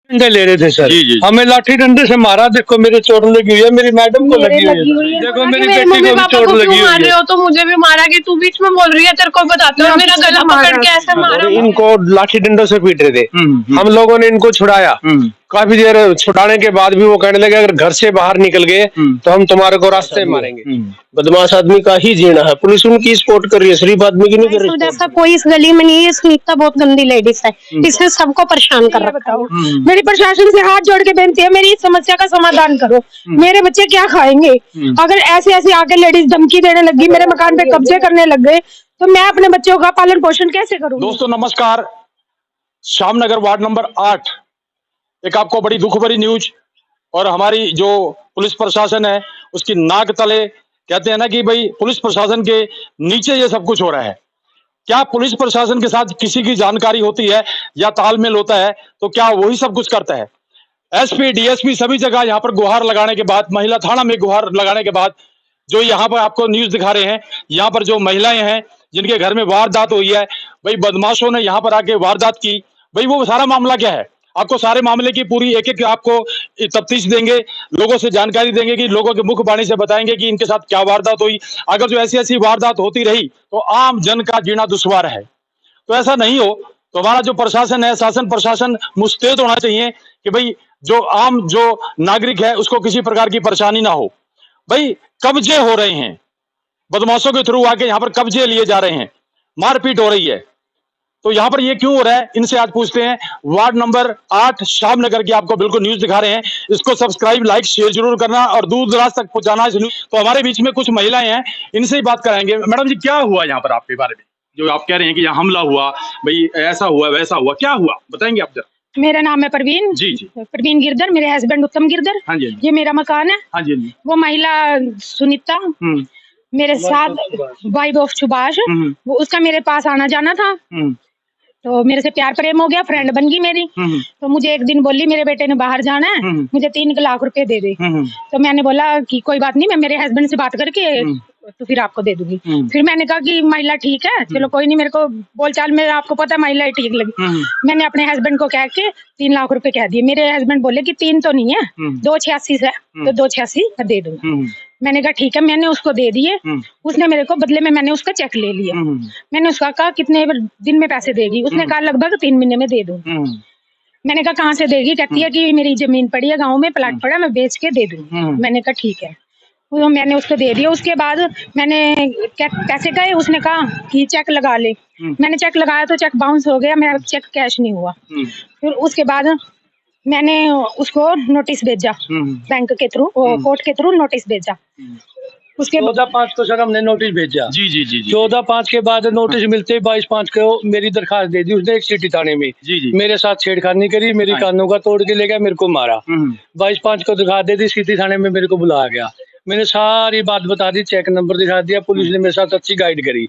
डंडे ले रहे थे सर। जी, जी। हमें लाठी डंडे से मारा। देखो मेरे चोट लगी हुई है, मेरी मैडम को लगी हुई है। देखो मेरी बेटी को भी चोट लगी हुई मार रहे है। हो तो मुझे भी मारा कि तू बीच में बोल रही है, तेरे को बताते हो मेरा गला पकड़ के ऐसे मारा। इनको लाठी डंडों से पीट रहे थे। हम लोगों ने इनको छुड़ाया। काफी देर छुड़ाने के बाद भी वो कहने लगे अगर घर से बाहर निकल गए तो हम तुम्हारे को रास्ते मारेंगे। बदमाश आदमी का ही जीना है। पुलिस उनकी सपोर्ट कर रही है, शरीफ आदमी की नहीं कर रही। जैसा कोई इस गली में नहीं है। सुनीता बहुत गंदी लेडीज है, इसने सबको परेशान कर रखा है। मेरी प्रशासन से हाथ जोड़ के बेनती है, मेरी इस समस्या का समाधान करो। मेरे बच्चे क्या खाएंगे? अगर ऐसे ऐसे आके लेडीज धमकी देने लगी, मेरे मकान पे कब्जे करने लग गए, तो मैं अपने बच्चों का पालन पोषण कैसे करूँ? दोस्तों नमस्कार, श्यामनगर वार्ड नंबर 8 एक आपको बड़ी दुख भरी न्यूज। और हमारी जो पुलिस प्रशासन है उसकी नाक तले कहते हैं ना कि भाई पुलिस प्रशासन के नीचे ये सब कुछ हो रहा है। क्या पुलिस प्रशासन के साथ किसी की जानकारी होती है या तालमेल होता है तो क्या वही सब कुछ करता है? एसपी डीएसपी सभी जगह यहाँ पर गुहार लगाने के बाद, महिला थाना में गुहार लगाने के बाद जो यहाँ पर आपको न्यूज दिखा रहे हैं, यहाँ पर जो महिलाएं हैं जिनके घर में वारदात हुई है, भाई बदमाशों ने यहाँ पर आके वारदात की, भाई वो सारा मामला क्या है? आपको सारे मामले की पूरी एक एक आपको तफ्तीश देंगे, लोगों से जानकारी देंगे कि लोगों के मुख वाणी से बताएंगे कि इनके साथ क्या वारदात हुई। अगर जो ऐसी ऐसी वारदात होती रही तो आम जन का जीना दुश्वार है। तो ऐसा नहीं हो तो हमारा जो प्रशासन है, शासन प्रशासन मुस्तैद होना चाहिए कि भाई जो आम जो नागरिक है उसको किसी प्रकार की परेशानी ना हो। भाई कब्जे हो रहे हैं, बदमाशों के थ्रू आके यहाँ पर कब्जे लिए जा रहे हैं, मारपीट हो रही है, तो यहाँ पर ये क्यों हो रहा है? इनसे आज पूछते हैं। वार्ड नंबर 8 श्यामनगर की आपको बिल्कुल न्यूज दिखा रहे हैं। इसको सब्सक्राइब लाइक शेयर जरूर करना और दूर दराज तक पहुंचाना इस न्यूज। तो हमारे बीच में कुछ महिलाएं हैं, इनसे ही बात कराएंगे। मैडम जी क्या हुआ यहाँ पर आपके बारे में, जो आप कह रहे हैं कि यहाँ हमला हुआ, भाई ऐसा हुआ वैसा हुआ, क्या हुआ बताएंगे आप जरा? मेरा नाम है परवीन। जी जी। परवीन गिरधर, मेरे हस्बैंड उत्तम गिरधर। हाँ जी। ये मेरा मकान है। हाँ जी। वो महिला सुनीता मेरे साथ, वाइफ ऑफ सुभाष, वो उसका मेरे पास आना जाना था। तो मेरे से प्यार प्रेम हो गया, फ्रेंड बन गई मेरी। तो मुझे एक दिन बोली मेरे बेटे ने बाहर जाना है, मुझे 3 लाख रुपए दे दे। तो मैंने बोला कि कोई बात नहीं, मैं मेरे हस्बैंड से बात करके तो फिर आपको दे दूंगी। फिर मैंने कहा कि महिला ठीक है, चलो कोई नहीं, मेरे को बोलचाल में आपको पता है महिला ठीक लगी। मैंने अपने हस्बैंड को कह के 3 लाख रुपए कह दिए। मेरे हस्बैंड बोले कि 3 तो नहीं है, 286 है, तो 286 दे दूंगा। मैंने कहा ठीक है, मैंने उसको दे दिए। उसने मेरे को बदले में मैंने उसका चेक ले लिया। मैंने उसका कहा कितने दिन में पैसे देगी? उसने कहा लगभग 3 महीने में दे दूँ। मैंने कहा कहाँ से देगी? कहती है कि मेरी जमीन पड़ी है गाँव में, प्लाट पड़ा, मैं बेच के दे दूँ। मैंने कहा ठीक है, तो मैंने उसको दे दिया। उसके बाद मैंने कैसे गए, उसने कहा कि चेक लगा ले। मैंने चेक लगाया तो चेक बाउंस हो गया, मेरा चेक कैश नहीं हुआ। फिर उसके बाद मैंने उसको नोटिस भेजा, बैंक के थ्रू, कोर्ट के थ्रू नोटिस भेजा। उसके 14/5 को सर हमने नोटिस भेजा। जी जी जी। 14/5 के बाद नोटिस मिलते ही 22/5 को मेरी दरखास्त दे दी उसने एक सिटी थाने में। जी जी। मेरे साथ छेड़खानी करी, मेरी कानों का तोड़ के ले गया, मेरे को मारा। 22/5 को दरखास्त दे दी, सिटी थाने में मेरे को बुलाया गया। मैंने सारी बात बता दी, चेक नंबर दिखा दिया, पुलिस ने मेरे साथ अच्छी गाइड करी।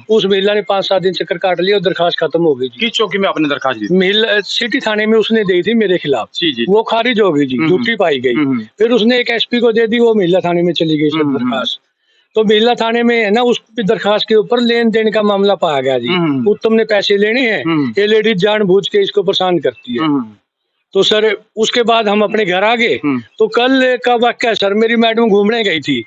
उस महिला ने 5-7 दिन चक्कर काट लिया और दरखास्त खत्म हो गई। किस चौकी में आपने दरखास्त दी? महिला सिटी थाने में उसने दी थी मेरे खिलाफ। जी जी। वो खारिज हो गई जी, झूठी पाई गई। फिर उसने एक एसपी को दे दी, वो महिला थाने में चली गई सब दरखास्त। तो महिला थाने में है ना, उस दरखास्त के ऊपर लेन देन का मामला पाया गया जी। उत्तम ने पैसे लेने हैं, ये लेडीज जानबूझ के इसको परेशान करती है। तो सर उसके बाद हम अपने घर आ गए। तो कल का वाक्य सर, मेरी मैडम घूमने गई थी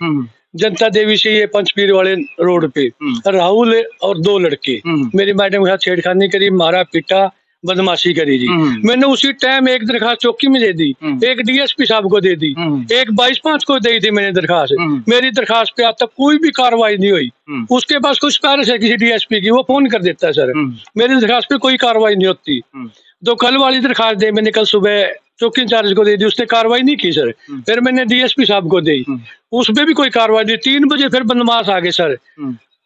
जनता देवी से ये पंचपीर वाले रोड पे, राहुल और 2 लड़के मेरी मैडम के साथ छेड़खानी करी, मारा पीटा, बदमाशी करी जी। मैंने उसी टाइम एक दरखास्त चौकी में दे दी, एक डीएसपी साहब को दे दी, एक 22/5 को दी थी मैंने दरखास्त। मेरी दरखास्त पे आज तक कोई भी कार्रवाई नहीं हुई। उसके पास कुछ सिफारिश है किसी डीएसपी की, वो फोन कर देता है सर, मेरी दरखास्त पे कोई कार्रवाई नहीं होती। तो कल वाली दरखास्त दे मैंने कल सुबह चौकी इंचार्ज को दे दी, उसने कार्रवाई नहीं की सर। फिर मैंने डीएसपी साहब को दी, उसमें भी कोई कार्रवाई नहीं। 3 बजे फिर बदमाश आ गए सर,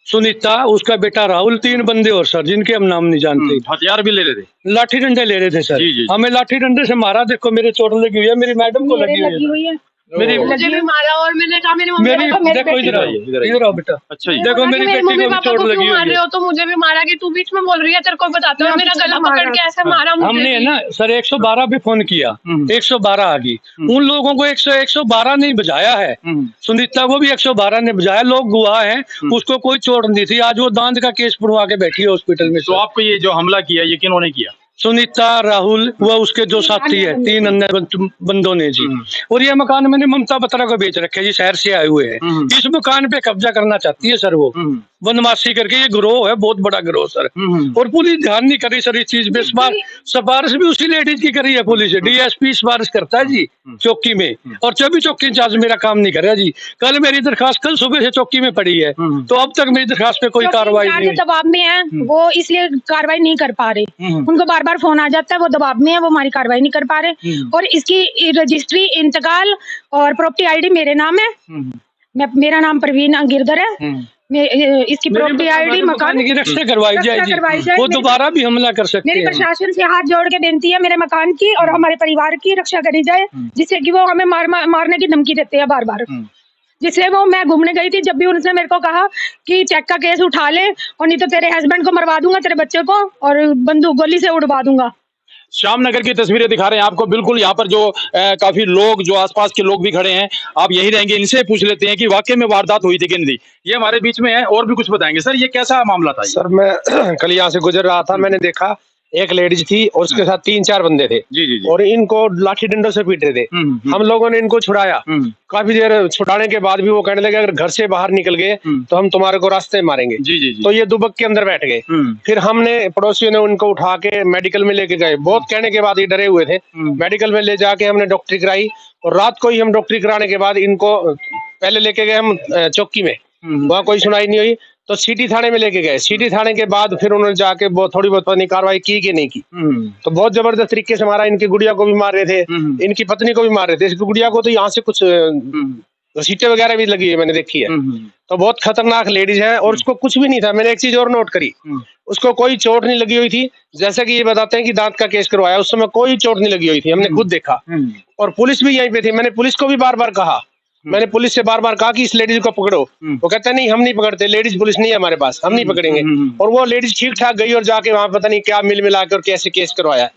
सुनीता, उसका बेटा राहुल, 3 बंदे और सर जिनके हम नाम नहीं जानते। हथियार भी ले रहे थे? लाठी डंडे ले रहे थे सर। जी, जी। हमें लाठी डंडे से मारा। देखो मेरे चोट लगी हुई है, मेरी मैडम को लगी हुई है। मुझे भी मारा और मैंने कहा मेरी मम्मी मेरी देखो इधर आओ बेटा। अच्छा जी। देखो मेरी बेटी को भी चोट लगी हुई मार रहे है। हो तो मुझे भी मारा कि तू बीच में बोल रही है, तेरे को बताते हो मेरा गला पकड़ के ऐसे मारा मुझे। हमने है ना सर 112 भी फोन किया, 112 आ गई। उन लोगों को 112 नहीं बजाया है, सुनीता को भी 112 ने बजाया। लोग गुआ है, उसको कोई चोट नहीं थी। आज वो दांत का केस पढ़वा के बैठी है हॉस्पिटल में। तो आपको ये जो हमला किया ये किन्होंने किया? सुनीता, राहुल, वह उसके जो साथी है, 3 अन्य बंदों ने जी। और ये मकान मैंने ममता बत्रा को बेच रखे जी, शहर से आए हुए हैं। इस मकान पे कब्जा करना चाहती है सर, वो बदमाशी करके। ये गिरोह है, बहुत बड़ा गिरोह सर। और पुलिस ध्यान नहीं कर रही सर इस चीज पे। सिफारिश भी उसी लेडीज की करी है पुलिस। डीएसपी सिफारिश करता है जी चौकी में, और 24 चौकी इंचार्ज मेरा काम नहीं कर रहा जी। कल मेरी दरखास्त कल सुबह से चौकी में पड़ी है, तो अब तक मेरी दरखास्त पे कोई कार्रवाई नहीं हुई। दबाव में है वो, इसलिए कार्रवाई नहीं कर पा रहे। उनको बार बार फोन आ जाता है, वो दबाव में है, वो हमारी कार्रवाई नहीं कर पा रहे। और इसकी रजिस्ट्री, इंतकाल और प्रॉपर्टी आईडी मेरे नाम है। मेरा नाम प्रवीण गिरधर है। इसकी प्रॉपर्टी आईडी, मकान की रक्षा करवाई जाए जी। वो दोबारा भी हमला कर सकते हैं। मेरी प्रशासन से हाथ जोड़ के बेनती है, मेरे मकान की और हमारे परिवार की रक्षा करी जाए, जिससे कि वो हमें मारने की धमकी देते हैं बार बार। जिससे वो, मैं घूमने गई थी, जब भी उनसे मेरे को कहा कि चेक का केस उठा ले, और नहीं तो तेरे हस्बैंड को मरवा दूंगा, तेरे बच्चे को, और बंदूक गोली से उड़वा दूंगा। श्यामनगर की तस्वीरें दिखा रहे हैं आपको। बिल्कुल यहाँ पर जो काफी लोग, जो आसपास के लोग भी खड़े हैं, आप यही रहेंगे, इनसे पूछ लेते हैं कि वाकई में वारदात हुई थी कि नहीं। ये हमारे बीच में है, और भी कुछ बताएंगे। सर, ये कैसा मामला था? सर, मैं कल यहाँ से गुजर रहा था, मैंने देखा एक लेडीज थी और उसके साथ 3-4 बंदे थे जी। और इनको लाठी डंडों से पीट रहे थे। हम लोगों ने इनको छुड़ाया। काफी देर छुड़ाने के बाद भी वो कहने लगे अगर घर से बाहर निकल गए तो हम तुम्हारे को रास्ते मारेंगे। जी। तो ये दुबक के अंदर बैठ गए। फिर हमने, पड़ोसियों ने उनको उठा के मेडिकल में लेके गए। बहुत कहने के बाद ये डरे हुए थे। मेडिकल में ले जाके हमने डॉक्टरी कराई, और रात को ही हम डॉक्टरी कराने के बाद इनको पहले लेके गए हम चौकी में, वहाँ कोई सुनाई नहीं हुई, तो सिटी थाने में लेके गए। सिटी थाने के बाद फिर उन्होंने जाके थोड़ी बहुत कार्रवाई की कि नहीं की। तो बहुत जबरदस्त तरीके से मारा। इनकी गुड़िया को भी मार रहे थे, इनकी पत्नी को भी मार रहे थे। इसकी गुड़िया को तो यहाँ से कुछ सीटें वगैरह भी लगी है, मैंने देखी है। तो बहुत खतरनाक लेडीज है, और उसको कुछ भी नहीं था। मैंने एक चीज और नोट करी, उसको कोई चोट नहीं लगी हुई थी। जैसा कि ये बताते हैं कि दांत का केस करवाया, उस समय कोई चोट नहीं लगी हुई थी, हमने खुद देखा। और पुलिस भी यहीं पे थी। मैंने पुलिस को भी बार बार कहा, मैंने पुलिस से बार बार कहा कि इस लेडीज को पकड़ो। वो कहते नहीं, हम नहीं पकड़ते, लेडीज पुलिस नहीं है हमारे पास, हम नहीं पकड़ेंगे। और वो लेडीज ठीक ठाक गई और जाके वहां पता नहीं क्या मिल मिला कर कैसे केस करवाया।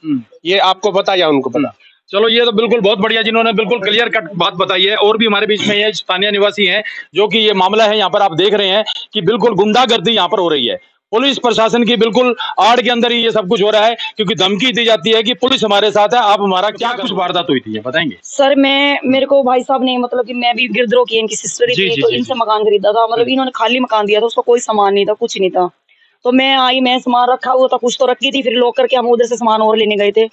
ये आपको पता या उनको पता? चलो, ये तो बिल्कुल बहुत बढ़िया, जिन्होंने बिल्कुल क्लियर कट बात बताई है। और भी हमारे बीच में ये स्थानीय निवासी हैं, जो कि ये मामला है यहाँ पर आप देख रहे हैं कि बिल्कुल गुंडागर्दी यहाँ पर हो रही है। पुलिस प्रशासन की बिल्कुल आड़ के अंदर ही ये सब कुछ हो रहा है, क्योंकि धमकी दी जाती है कि पुलिस हमारे साथ है, आप हमारा क्या कुछ वारदात हुई थी, ये बताएंगे? सर, मेरे को भाई साहब ने, मतलब कि मैं भी गिरधरों की इनकी सिस्टर थी, तो इनसे मकान खरीदा था। मतलब इन्होंने खाली मकान दिया था, उसका कोई सामान नहीं था, कुछ नहीं था। तो मैं आई, मैं सामान रखा हुआ था, कुछ तो रखी थी, फिर लॉक करके हम उधर से सामान और लेने गए थे।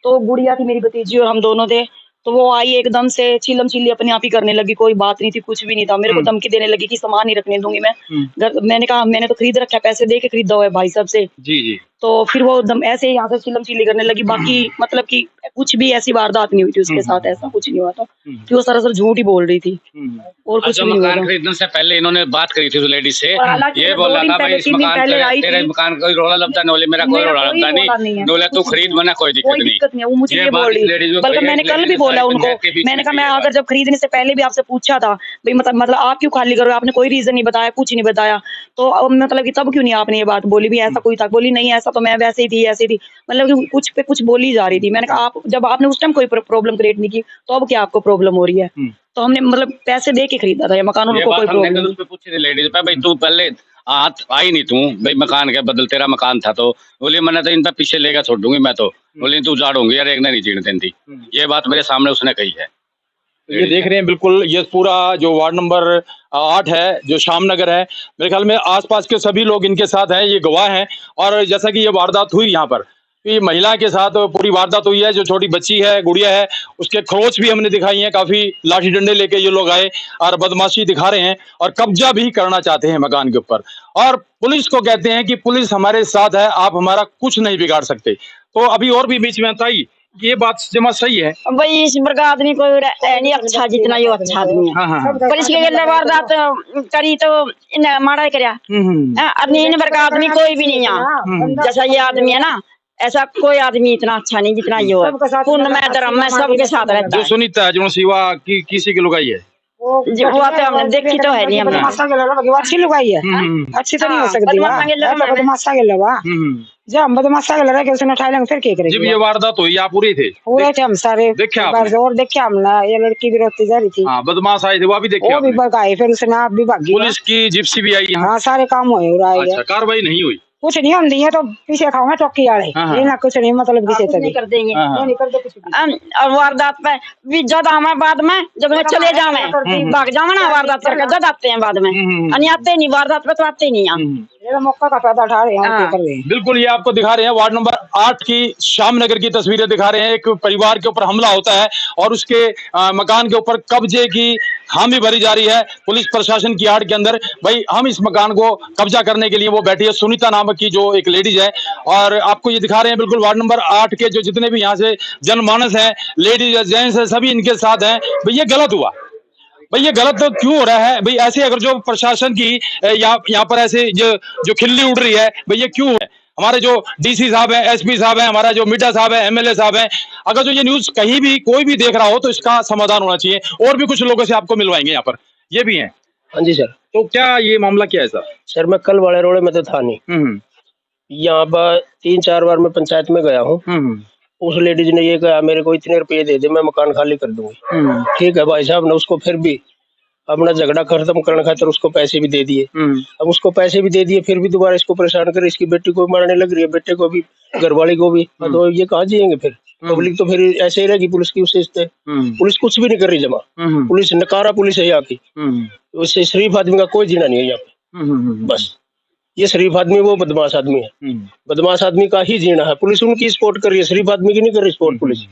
तो गुड़िया थी मेरी भतीजी और हम दोनों थे। तो वो आई एकदम से चिल्लम चिल्ली अपने आप ही करने लगी, कोई बात नहीं थी, कुछ भी नहीं था। मेरे को धमकी देने लगी कि सामान नहीं रखने दूंगी मैं। मैंने कहा मैंने तो खरीद रखा है, पैसे दे के खरीदा हुआ है भाई साहब से। जी। तो फिर वो ऐसे ही यहाँ से चिल्लम चिल्ली करने लगी। बाकी मतलब कि कुछ भी ऐसी वारदात नहीं हुई थी उसके साथ, ऐसा कुछ नहीं हुआ था कि वो सरासर झूठ ही बोल रही थी और कुछ नहीं हुआ। मकान खरीदने से पहले इन्होंने बात करी थी उस लेडीज से, ये बोला था भाई इस मकान तेरे मकान कोई रोला लबदा नोले, मेरा कोई रोला लबदा नहीं, नोले तू खरीद, मना कोई दिक्कत नहीं। वो मुझे ये बोल रही, बल्कि मैंने कल भी बोला उनको, मैंने कहा मैं अगर जब खरीदने से पहले भी आपसे पूछा था भाई मतलब आप क्यों खाली करो, आपने कोई रीजन नहीं बताया, कुछ नहीं बताया, तो मतलब कि तब क्यों नहीं आपने ये बात बोली भी ऐसा कोई था? बोली नहीं ऐसा तो मैं वैसे ही थी, ऐसी थी, मतलब कि कुछ पे कुछ बोली जा रही थी। मैंने कहा आप जब आपने उस टाइम कोई प्रॉब्लम क्रिएट नहीं की, तो अब क्या आपको प्रॉब्लम हो रही है? तो हमने मतलब पैसे दे के खरीदा था ये मकान, उनको कोई प्रॉब्लम नहीं। पूछी थी लेडीज पे, भाई तू पहले हाथ आई नहीं, तू भाई मकान के बदल तेरा मकान था, तो बोली मैंने तो इन पे पीछे लेकर छोड़ दूंगी मैं, तो बोली तू जाड़ूंगी यार, एक ने नहीं जीने देती। ये बात मेरे सामने उसने कही है। ये देख रहे हैं बिल्कुल, ये पूरा जो वार्ड नंबर 8 है, जो श्यामनगर है, मेरे ख्याल में आसपास के सभी लोग इनके साथ हैं, ये गवाह हैं। और जैसा कि ये वारदात हुई यहाँ पर, ये महिला के साथ पूरी वारदात हुई है। जो छोटी बच्ची है, गुड़िया है, उसके खरोच भी हमने दिखाई हैं, काफी लाठी डंडे लेके ये लोग आए और बदमाशी दिखा रहे हैं और कब्जा भी करना चाहते हैं मकान के ऊपर। और पुलिस को कहते हैं कि पुलिस हमारे साथ है, आप हमारा कुछ नहीं बिगाड़ सकते। तो अभी और भी बीच में आता ही ये बात जमा सही है भाई, इस प्रकार आदमी को नहीं अच्छा जितना यो अच्छा आदमी है। पुलिस के वारदात करी तो इन मारा करया, इन प्रकार आदमी कोई भी नहीं है। जैसा ये आदमी है ना, ऐसा कोई आदमी इतना अच्छा नहीं जितना ये है। पुण्य में धर्म में सबके साथ रहता है। जो सुनीता जो सिवा की किसी की लुगाई है, जो हुआ तो हमने देखी तो है नहीं, हमने अच्छी लुगाई है, अच्छी तो नहीं हो सकती। जब हम बदमाशा के लड़ाई उसने उठा लेंगे फिर क्या करेंगे? जब ये वारदात हुई आप पूरे थे? पूरे थे हम सारे, देखे और देखे हमने, ये लड़की भी रोती जा रही थी। हाँ, बदमाश आए थे, वो भी देखे, वो भी भगाए, फिर उसने आप भी भागी। पुलिस की जिप्सी भी आई। हाँ, सारे काम हुए। अच्छा, कार्रवाई नहीं हुई? कुछ नहीं होती है तो पीछे खाऊंगा चौकी वाले हाँ। ये ना कुछ नहीं मतलब किसी नहीं कर देंगे हाँ। नहीं करते कुछ भी। और वारदात पे भी जद हमें बाद में जब मैं चले जावे भाग जावे ना वारदात करके जद आते हैं बाद में नहीं आते नहीं वारदात पे तो आते नहीं यहाँ ये मौका का फायदा उठा रहे हैं और क्या कर रहे हैं। बिल्कुल ये आपको दिखा रहे हैं वार्ड नंबर 8 की श्यामनगर की तस्वीरें दिखा रहे हैं। एक परिवार के ऊपर हमला होता है और उसके मकान के ऊपर कब्जे की हामी भरी जा रही है पुलिस प्रशासन की आड़ के अंदर। भाई हम इस मकान को कब्जा करने के लिए वो बैठी है सुनीता नामक की जो एक लेडीज है और आपको ये दिखा रहे हैं बिल्कुल वार्ड नंबर 8 के जो जितने भी यहाँ से जनमानस है लेडीज है जेंट्स है सभी इनके साथ हैं। भाई ये गलत हुआ। भाई ये गलत तो क्यों हो रहा है भाई ऐसे अगर जो प्रशासन की यहाँ पर ऐसे जो खिल्ली उड़ रही है भाई ये क्यों है। हमारे जो डीसी साहब हैं एसपी साहब हैं हमारा जो मीडिया साहब है एमएलए साहब हैं अगर जो ये न्यूज कहीं भी कोई भी देख रहा हो तो इसका समाधान होना चाहिए। और भी कुछ लोगों से आपको मिलवाएंगे यहाँ पर ये भी हैं। हाँ जी सर। तो क्या ये मामला क्या है सर मैं कल वाले रोड़े में तो था नहीं, यहाँ पर 3-4 बार मैं पंचायत में गया हूँ। उस लेडीज ने ये कहा मेरे को इतने रुपए दे दे मैं मकान खाली कर दूंगी। ठीक है भाई साहब ने उसको फिर भी अपना झगड़ा खत्म करने खातिर उसको पैसे भी दे दिए। अब उसको पैसे भी दे दिए फिर भी दोबारा इसको परेशान कर इसकी बेटी को मारने लग रही है बेटे को भी घरवाली को भी। तो ये कहाँ जिएंगे फिर पब्लिक तो फिर ऐसे ही रहेगी पुलिस की उससे पुलिस कुछ भी नहीं कर रही जमा। पुलिस नकारा पुलिस है यहाँ की। उससे शरीफ आदमी का कोई जीना नहीं है यहाँ पे। बस ये शरीफ आदमी वो बदमाश आदमी है। बदमाश आदमी का ही जीना है। पुलिस उनकी सपोर्ट कर रही है शरीफ आदमी की नहीं कर रही सपोर्ट पुलिस।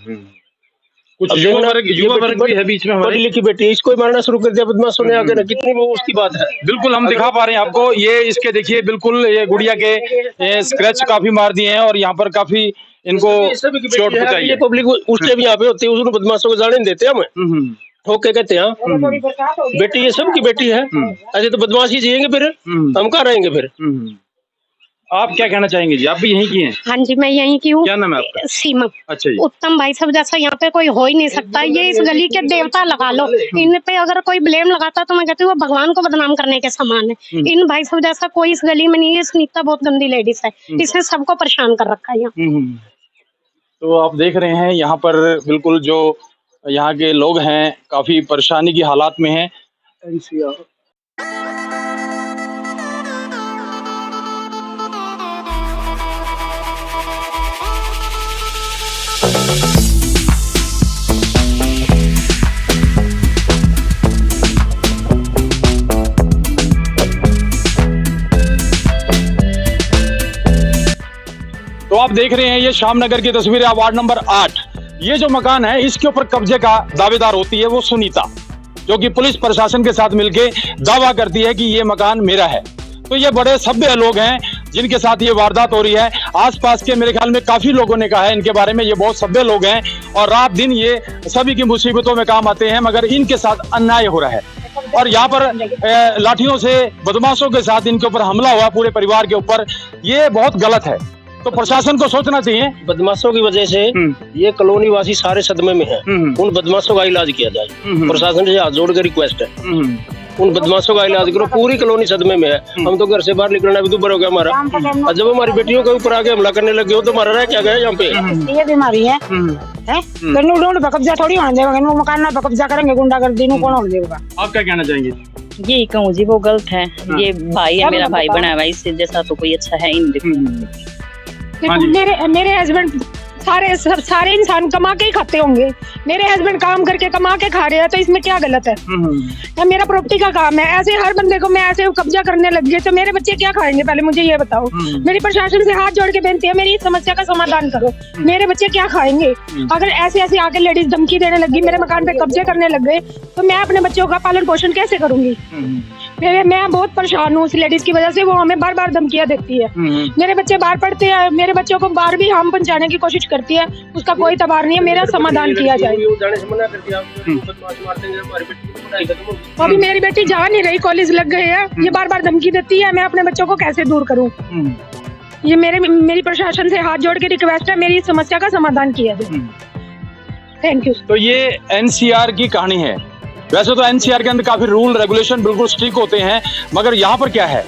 कुछ युवा वर्ग भी है बीच में पढ़ी लिखी बेटी इसको ही मारना शुरू कर दिया बदमाशों ने आगे ना कितनी वो उसकी बात है। बिल्कुल हम दिखा पा रहे हैं आपको ये इसके देखिए बिल्कुल ये गुड़िया के स्क्रैच काफी मार दिए हैं और यहाँ पर काफी इनको चोट पहुंचाई है। पब्लिक उससे भी यहाँ पे होती है उसको बदमाशों को जाने नहीं देते हमें ठोक के कहते हैं बेटी ये सबकी बेटी है। ऐसे तो बदमाश ही जिएंगे फिर हम कहाँ रहेंगे फिर। आप क्या कहना चाहेंगे जी आप भी यहीं की हैं? हाँ जी मैं यहीं की हूँ। क्या नाम है आपका? सीमा। अच्छा जी। उत्तम भाई साहब जैसा यहाँ पे कोई हो ही नहीं सकता। ये इस गली के देवता लगा लो इन पे अगर कोई ब्लेम लगाता तो मैं कहती हूँ वो भगवान को बदनाम करने के समान है। इन भाई साहब जैसा कोई इस गली में नहीं है। सुनीता बहुत गंदी लेडीज है इसने सबको परेशान कर रखा है यहाँ। तो आप देख रहे हैं यहाँ पर बिल्कुल जो यहाँ के लोग हैं काफी परेशानी की हालात में हैं। तो आप देख रहे हैं ये श्यामनगर की तस्वीर है वार्ड नंबर 8। ये जो मकान है इसके ऊपर कब्जे का दावेदार होती है वो सुनीता जो कि पुलिस प्रशासन के साथ मिलके दावा करती है कि ये मकान मेरा है। तो ये बड़े सभ्य लोग हैं जिनके साथ ये वारदात हो रही है। आसपास के मेरे ख्याल में काफी लोगों ने कहा है इनके बारे में ये बहुत सभ्य लोग हैं और रात दिन ये सभी की मुसीबतों में काम आते हैं मगर इनके साथ अन्याय हो रहा है। और यहाँ पर लाठियों से बदमाशों के साथ इनके ऊपर हमला हुआ पूरे परिवार के ऊपर ये बहुत गलत है। तो प्रशासन को सोचना चाहिए। बदमाशों की वजह से ये कॉलोनी वासी सारे सदमे में हैं। उन बदमाशों का इलाज किया जाए। प्रशासन से हाथ जोड़ के रिक्वेस्ट है उन बदमाशों का इलाज करो। पूरी कॉलोनी सदमे में है। हम तो घर से बाहर निकलना भी दुबर हो गया हमारा। और जब हमारी बेटियों के ऊपर आके हमला करने लगे हो तो हमारा रह क्या गया यहाँ पे। ये बीमारी है रोड पे कब्जा थोड़ी होने देगा मकान पे कब्जा करेंगे गुंडागर्दी कौन होने देगा। आप क्या कहना चाहेंगे? यही कहूँ जी वो गलत है। ये भाई है मेरा भाई बना हुआ इससे जैसा तो कोई अच्छा है ही नहीं। मेरे हस्बैंड सारे इंसान कमा के ही खाते होंगे। मेरे हस्बैंड काम करके कमा के खा रहे हैं तो इसमें क्या गलत है। तो मेरा प्रॉपर्टी का काम है ऐसे हर बंदे को मैं ऐसे कब्जा करने लग गई तो मेरे बच्चे क्या खाएंगे पहले मुझे ये बताओ। मेरी प्रशासन से हाथ जोड़ के बेनती है मेरी समस्या का समाधान करो। मेरे बच्चे क्या खाएंगे अगर ऐसे ऐसे आके लेडीज धमकी देने लगी मेरे मकान पे कब्जे करने लग गए तो मैं अपने बच्चों का पालन पोषण कैसे करूंगी। मैं बहुत परेशान हूँ उस लेडीज की वजह से। वो हमें बार बार धमकियां देती है। मेरे बच्चे बाहर पढ़ते हैं मेरे बच्चों को बाहर भी हम पहुंचाने की कोशिश करती है उसका कोई तबार नहीं है। मेरा समाधान किया जाए। अभी मेरी बेटी जा नहीं रही कॉलेज लग गए हैं ये बार बार धमकी देती है। मैं अपने बच्चों को कैसे दूर करूँ। ये मेरी प्रशासन से हाथ जोड़ के रिक्वेस्ट है मेरी समस्या का समाधान किया जाए। Thank you. तो ये एनसीआर की कहानी है। वैसे तो एनसीआर के अंदर काफी रूल रेगुलेशन बिल्कुल स्ट्रिक्ट होते हैं मगर यहाँ पर क्या है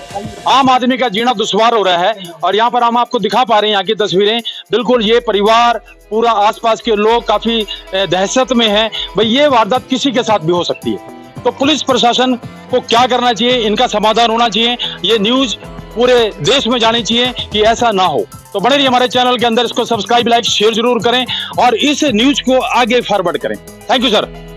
आम आदमी का जीना दुश्वार हो रहा है। और यहाँ पर हम आपको दिखा पा रहे हैं यहाँ की तस्वीरें बिल्कुल ये परिवार पूरा आसपास के लोग काफी दहशत में हैं। भाई ये वारदात किसी के साथ भी हो सकती है। तो पुलिस प्रशासन को क्या करना चाहिए इनका समाधान होना चाहिए। ये न्यूज पूरे देश में जानी चाहिए कि ऐसा ना हो। तो बने रहिए हमारे चैनल के अंदर, इसको सब्सक्राइब, लाइक, शेयर जरूर करें और इस न्यूज को आगे फॉरवर्ड करें। Thank you sir.